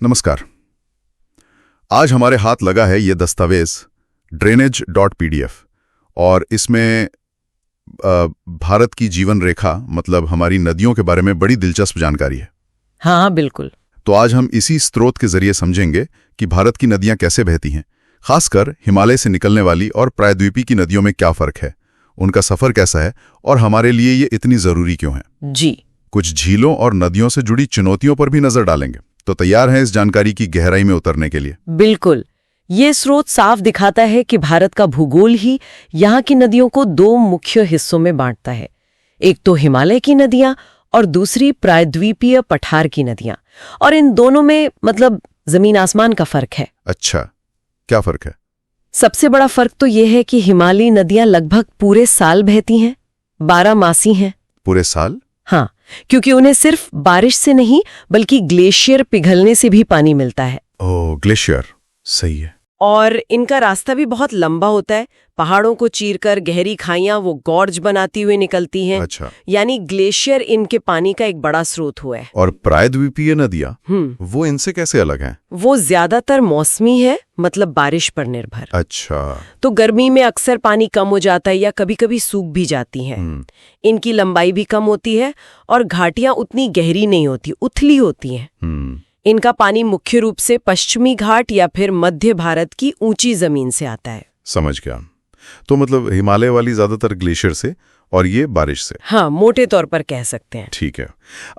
नमस्कार। आज हमारे हाथ लगा है ये दस्तावेज drainage.pdf और इसमें भारत की जीवन रेखा मतलब हमारी नदियों के बारे में बड़ी दिलचस्प जानकारी है। हाँ बिल्कुल। तो आज हम इसी स्रोत के जरिए समझेंगे कि भारत की नदियां कैसे बहती हैं, खासकर हिमालय से निकलने वाली और प्रायद्वीपीय की नदियों में क्या फर्क है, उनका सफर कैसा है और हमारे लिए ये इतनी जरूरी क्यों है। जी। कुछ झीलों और नदियों से जुड़ी चुनौतियों पर भी नजर डालेंगे। तो तैयार हैं इस जानकारी की गहराई में उतरने के लिए? बिल्कुल। ये स्रोत साफ दिखाता है कि भारत का भूगोल ही यहाँ की नदियों को दो मुख्य हिस्सों में बांटता है। एक तो हिमालय की नदियां और दूसरी प्रायद्वीपीय पठार की नदियां। और इन दोनों में मतलब जमीन आसमान का फर्क है। अच्छा, क्या फर्क है? सबसे बड़ा फर्क तो ये है कि हिमालयी नदियां लगभग पूरे साल बहती हैं, 12 मासी हैं। पूरे साल? हाँ, क्योंकि उन्हें सिर्फ बारिश से नहीं बल्कि ग्लेशियर पिघलने से भी पानी मिलता है। ओह, ग्लेशियर, सही है। और इनका रास्ता भी बहुत लंबा होता है। पहाड़ों को चीरकर गहरी खाइयां वो गॉर्ज बनाती हुई निकलती हैं। अच्छा। यानी ग्लेशियर इनके पानी का एक बड़ा स्रोत हुआ है। और प्रायद्वीपीय नदियां वो इनसे कैसे अलग हैं? वो ज्यादातर मौसमी है, मतलब बारिश पर निर्भर। अच्छा। तो गर्मी में अक्सर पानी कम हो जाता है या कभी-कभी सूख भी जाती हैं। इनकी लंबाई भी कम होती है और घाटियां उतनी गहरी नहीं होती, उथली होती हैं। इनका पानी मुख्य रूप से पश्चिमी घाट या फिर मध्य भारत की ऊंची जमीन से आता है। समझ गया। तो मतलब हिमालय वाली ज्यादातर ग्लेशियर से और ये बारिश से। हाँ, मोटे तौर पर कह सकते हैं। ठीक है।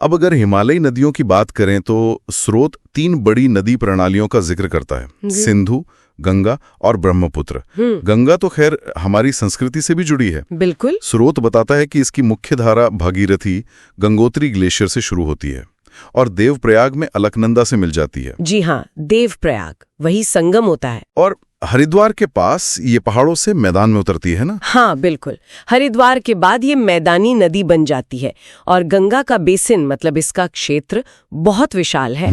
अब अगर हिमालयी नदियों की बात करें तो स्रोत 3 बड़ी नदी प्रणालियों का जिक्र करता है, सिंधु, गंगा और ब्रह्मपुत्र। गंगा तो खैर हमारी संस्कृति से भी जुड़ी है। बिल्कुल। स्रोत बताता है कि इसकी मुख्य धारा भागीरथी गंगोत्री ग्लेशियर से शुरू होती है और देवप्रयाग में अलकनंदा से मिल जाती है। जी हाँ, देवप्रयाग वही संगम होता है। और हरिद्वार के पास ये पहाड़ों से मैदान में उतरती है ना? हाँ बिल्कुल। हरिद्वार के बाद ये मैदानी नदी बन जाती है और गंगा का बेसिन मतलब इसका क्षेत्र बहुत विशाल है।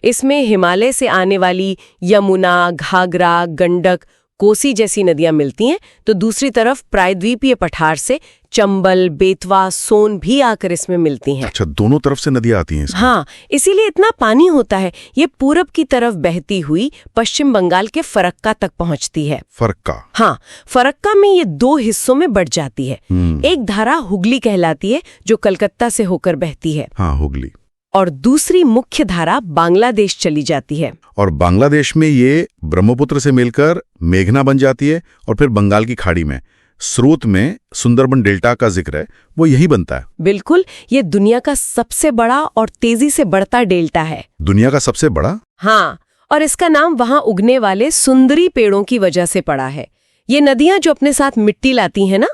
इसमें हिमालय से आने वाली यमुना, घाघरा, गंडक, कोसी जैसी नदियां मिलती हैं, तो दूसरी तरफ प्रायद्वीपीय पठार से चंबल, बेतवा, सोन भी आकर इसमें मिलती हैं। अच्छा, दोनों तरफ से नदियां आती हैं इसमें? हाँ, इसीलिए इतना पानी होता है। ये पूरब की तरफ बहती हुई पश्चिम बंगाल के फरक्का तक पहुंचती है। फरक्का? हाँ, फरक्का में ये 2 हिस्सों में बढ़ जाती है। एक धारा हुगली कहलाती है जो कलकत्ता से होकर बहती है। हाँ, हुगली। और दूसरी मुख्य धारा बांग्लादेश चली जाती है। और बांग्लादेश में ये ब्रह्मपुत्र से मिलकर मेघना बन जाती है और फिर बंगाल की खाड़ी में स्रोत में सुंदरबन डेल्टा का जिक्र है, वो यही बनता है। बिल्कुल, ये दुनिया का सबसे बड़ा और तेजी से बढ़ता डेल्टा है। दुनिया का सबसे बड़ा? हाँ, और इसका नाम वहां उगने वाले सुंदरी पेड़ों की वजह से पड़ा है। ये नदियां जो अपने साथ मिट्टी लाती हैं ना,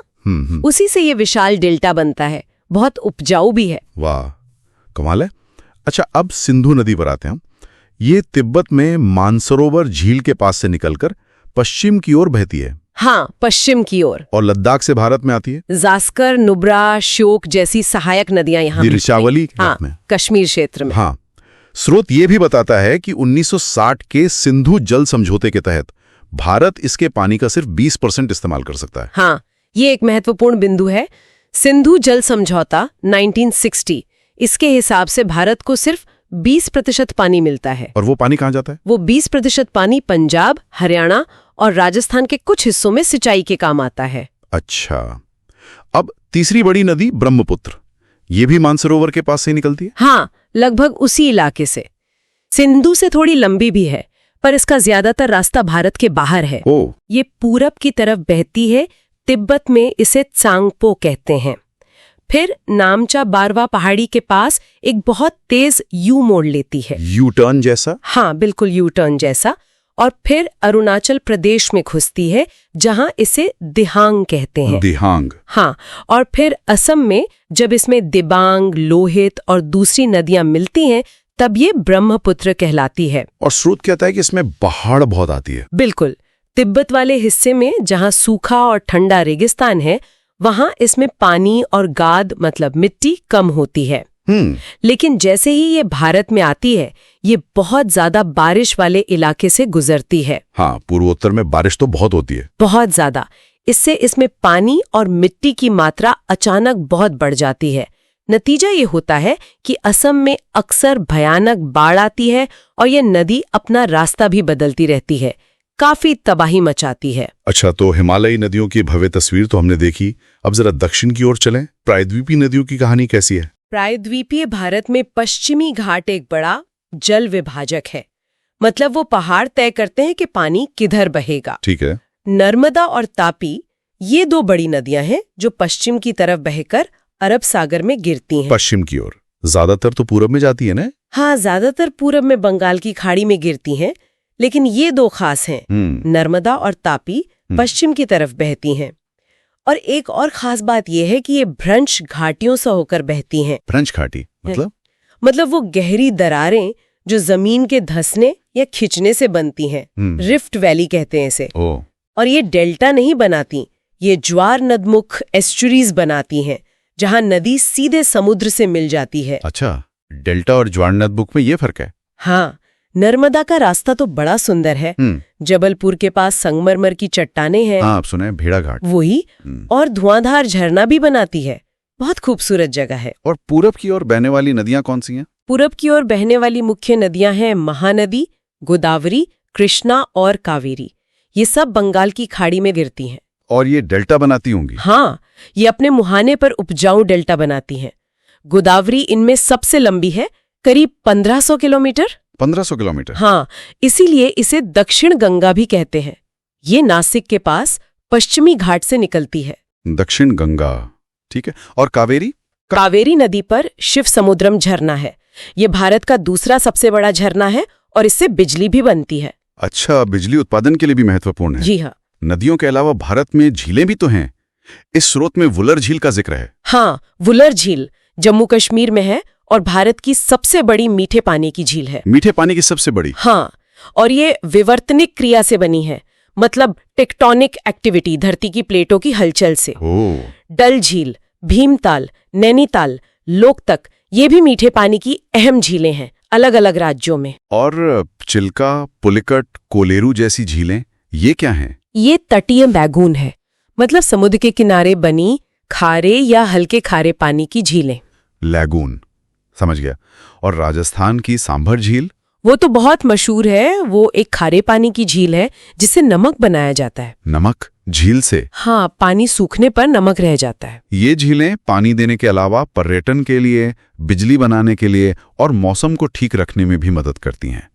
उसी से ये विशाल डेल्टा बनता है। बहुत उपजाऊ भी है। वाह, कमाल है। अच्छा, अब सिंधु नदी पर आते हैं। ये तिब्बत में मानसरोवर झील के पास से निकलकर पश्चिम की ओर बहती है। हाँ, पश्चिम की ओर। और लद्दाख से भारत में आती है। जास्कर, नुब्रा, श्योक जैसी सहायक नदियां यहाँ दिरिशावली में, कश्मीर क्षेत्र में। हाँ, स्रोत ये भी बताता है कि 1960 के सिंधु जल समझौते के तहत भारत इसके पानी का सिर्फ 20% इस्तेमाल कर सकता है। हाँ, ये एक महत्वपूर्ण बिंदु है। सिंधु जल समझौता 1960, इसके हिसाब से भारत को सिर्फ 20% पानी मिलता है। और वो पानी कहाँ जाता है? वो 20% पानी पंजाब, हरियाणा और राजस्थान के कुछ हिस्सों में सिंचाई के काम आता है। अच्छा, अब तीसरी बड़ी नदी ब्रह्मपुत्र, ये भी मानसरोवर के पास से निकलती है? हाँ, लगभग उसी इलाके से। सिंधु से थोड़ी लंबी भी है, पर इसका ज्यादातर रास्ता भारत के बाहर है। ये पूरब की तरफ बहती है। तिब्बत में इसे त्सांगपो कहते हैं। फिर नामचा बारवा पहाड़ी के पास एक बहुत तेज यू मोड़ लेती है। यू टर्न जैसा? हाँ, बिल्कुल यू टर्न जैसा। और फिर अरुणाचल प्रदेश में घुसती है, जहां इसे दिहांग कहते हैं। दिहांग? हाँ, और फिर असम में जब इसमें दिबांग, लोहित और दूसरी नदियां मिलती हैं, तब ये ब्रह्मपुत्र कहलाती है। और स्रोत कहता है कि इसमें बाढ़ बहुत आती है। बिल्कुल। तिब्बत वाले हिस्से में जहां सूखा और ठंडा रेगिस्तान है, वहां इसमें पानी और गाद मतलब मिट्टी कम होती है। लेकिन जैसे ही ये भारत में आती है, ये बहुत ज्यादा बारिश वाले इलाके से गुजरती है। हाँ, पूर्वोत्तर में बारिश तो बहुत होती है। बहुत ज्यादा। इससे इसमें पानी और मिट्टी की मात्रा अचानक बहुत बढ़ जाती है। नतीजा ये होता है कि असम में अक्सर भयानक बाढ़ आती है और ये नदी अपना रास्ता भी बदलती रहती है, काफी तबाही मचाती है। अच्छा, तो हिमालयी नदियों की भव्य तस्वीर तो हमने देखी, अब जरा दक्षिण की ओर चलें। प्रायद्वीपीय नदियों की कहानी कैसी है? प्रायद्वीपीय भारत में पश्चिमी घाट एक बड़ा जल विभाजक है। मतलब वो पहाड़ तय करते हैं कि पानी किधर बहेगा। ठीक है। नर्मदा और तापी ये दो बड़ी नदियां हैं जो पश्चिम की तरफ बहकर अरब सागर में गिरती हैं। पश्चिम की ओर ज्यादातर तो पूरब में जाती है ना? हाँ, ज्यादातर पूरब में बंगाल की खाड़ी में गिरती हैं, लेकिन ये दो खास हैं। नर्मदा और तापी पश्चिम की तरफ बहती हैं। और एक और खास बात यह है कि ये भ्रंश घाटियों से होकर बहती हैं। भ्रंश घाटी मतलब वो गहरी दरारें जो जमीन के धंसने या खिंचने से बनती हैं। रिफ्ट वैली कहते हैं इसे। और ये डेल्टा नहीं बनाती, ये ज्वार नदमुख एस्चुरीज बनाती हैं, जहां नदी सीधे समुद्र से मिल जाती है। अच्छा, डेल्टा और ज्वार नदमुख में ये फर्क है? हाँ, नर्मदा का रास्ता तो बड़ा सुंदर है। जबलपुर के पास संगमरमर की चट्टानें हैं। हाँ, आप सुने भेड़ा घाट। वही, और धुआंधार झरना भी बनाती है। बहुत खूबसूरत जगह है। और पूरब की ओर बहने वाली नदियां कौन सी हैं? पूरब की ओर बहने वाली मुख्य नदियां हैं महानदी, गोदावरी, कृष्णा और कावेरी। ये सब बंगाल की खाड़ी में गिरती हैं। और ये डेल्टा बनाती होंगी? हाँ, ये अपने मुहाने पर उपजाऊ डेल्टा बनाती हैं। गोदावरी इनमें सबसे लंबी है, करीब 1500 किलोमीटर। 1500 किलोमीटर? हाँ, इसीलिए इसे दक्षिण गंगा भी कहते हैं। ये नासिक के पास पश्चिमी घाट से निकलती है। दक्षिण गंगा, ठीक है। और कावेरी? कावेरी नदी पर शिव समुद्रम झरना है। ये भारत का दूसरा सबसे बड़ा झरना है और इससे बिजली भी बनती है। अच्छा, बिजली उत्पादन के लिए भी महत्वपूर्ण है। जी हाँ। नदियों के अलावा भारत में झीलें भी तो हैं। इस स्रोत में वुलर झील का जिक्र है। हाँ, वुलर झील जम्मू कश्मीर में है और भारत की सबसे बड़ी मीठे पानी की झील है। मीठे पानी की सबसे बड़ी? हाँ, और ये विवर्तनिक क्रिया से बनी है, मतलब टेक्टोनिक एक्टिविटी, धरती की प्लेटों की हलचल से। डल झील, भीमताल, नैनीताल, लोकतक, ये भी मीठे पानी की अहम झीलें हैं, अलग अलग राज्यों में। और चिल्का, पुलिकट, कोलेरू जैसी झीलें, ये क्या हैं? ये तटीय बैगून है, मतलब समुद्र के किनारे बनी खारे या हल्के खारे पानी की झीलें। लैगून, समझ गया। और राजस्थान की सांभर झील? वो तो बहुत मशहूर है। वो एक खारे पानी की झील है जिससे नमक बनाया जाता है। नमक झील से? हाँ, पानी सूखने पर नमक रह जाता है। ये झीलें पानी देने के अलावा पर्यटन के लिए, बिजली बनाने के लिए और मौसम को ठीक रखने में भी मदद करती हैं।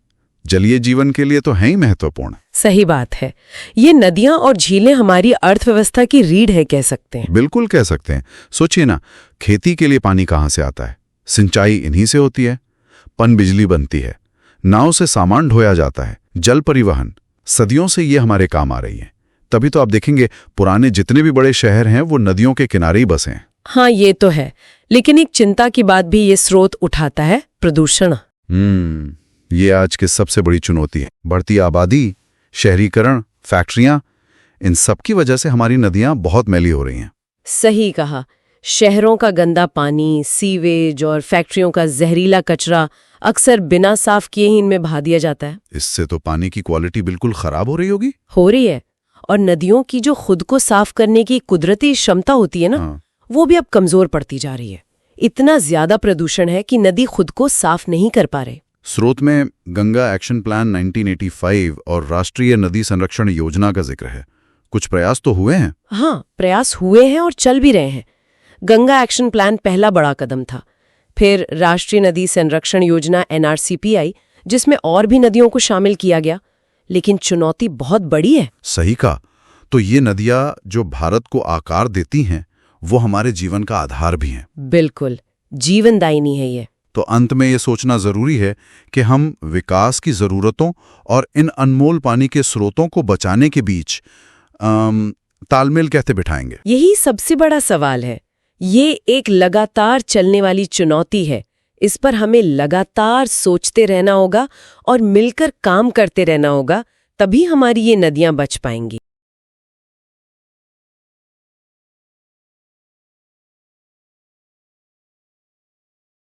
जलीय जीवन के लिए तो है ही महत्वपूर्ण। सही बात है। ये नदियां और झीलें हमारी अर्थव्यवस्था की रीढ़ है, कह सकते हैं। बिल्कुल कह सकते हैं। सोचिए ना, खेती के लिए पानी कहाँ से आता है? सिंचाई इन्हीं से होती है। पन बिजली बनती है, नाव से सामान ढोया जाता है, जल परिवहन, सदियों से ये हमारे काम आ रही है। तभी तो आप देखेंगे पुराने जितने भी बड़े शहर हैं वो नदियों के किनारे ही बसे हैं। हाँ, ये तो है। लेकिन एक चिंता की बात भी ये स्रोत उठाता है, प्रदूषण। ये आज की सबसे बड़ी चुनौती है। बढ़ती आबादी, शहरीकरण, फैक्ट्रियां, इन सब की वजह से हमारी नदियां बहुत मैली हो रही हैं। सही कहा। शहरों का गंदा पानी, सीवेज और फैक्ट्रियों का जहरीला कचरा अक्सर बिना साफ किए ही इनमें बहा दिया जाता है। इससे तो पानी की क्वालिटी बिल्कुल खराब हो रही होगी। हो रही है। और नदियों की जो खुद को साफ करने की कुदरती क्षमता होती है ना, वो भी अब कमजोर पड़ती जा रही है। इतना ज्यादा प्रदूषण है कि नदी खुद को साफ नहीं कर पा रहे। स्रोत में गंगा एक्शन प्लान 1985 और राष्ट्रीय नदी संरक्षण योजना का जिक्र है। कुछ प्रयास तो हुए हैं? हाँ, प्रयास हुए हैं और चल भी रहे हैं। गंगा एक्शन प्लान पहला बड़ा कदम था। फिर राष्ट्रीय नदी संरक्षण योजना NRCP आई, जिसमें और भी नदियों को शामिल किया गया। लेकिन चुनौती बहुत बड़ी है। सही कहा। तो ये नदियां जो भारत को आकार देती हैं, वो हमारे जीवन का आधार भी हैं। बिल्कुल, जीवनदायिनी है ये। तो अंत में ये सोचना जरूरी है कि हम विकास की जरूरतों और इन अनमोल पानी के स्रोतों को बचाने के बीच तालमेल कैसे बिठाएंगे? यही सबसे बड़ा सवाल है। ये एक लगातार चलने वाली चुनौती है। इस पर हमें लगातार सोचते रहना होगा और मिलकर काम करते रहना होगा, तभी हमारी ये नदियां बच पाएंगी।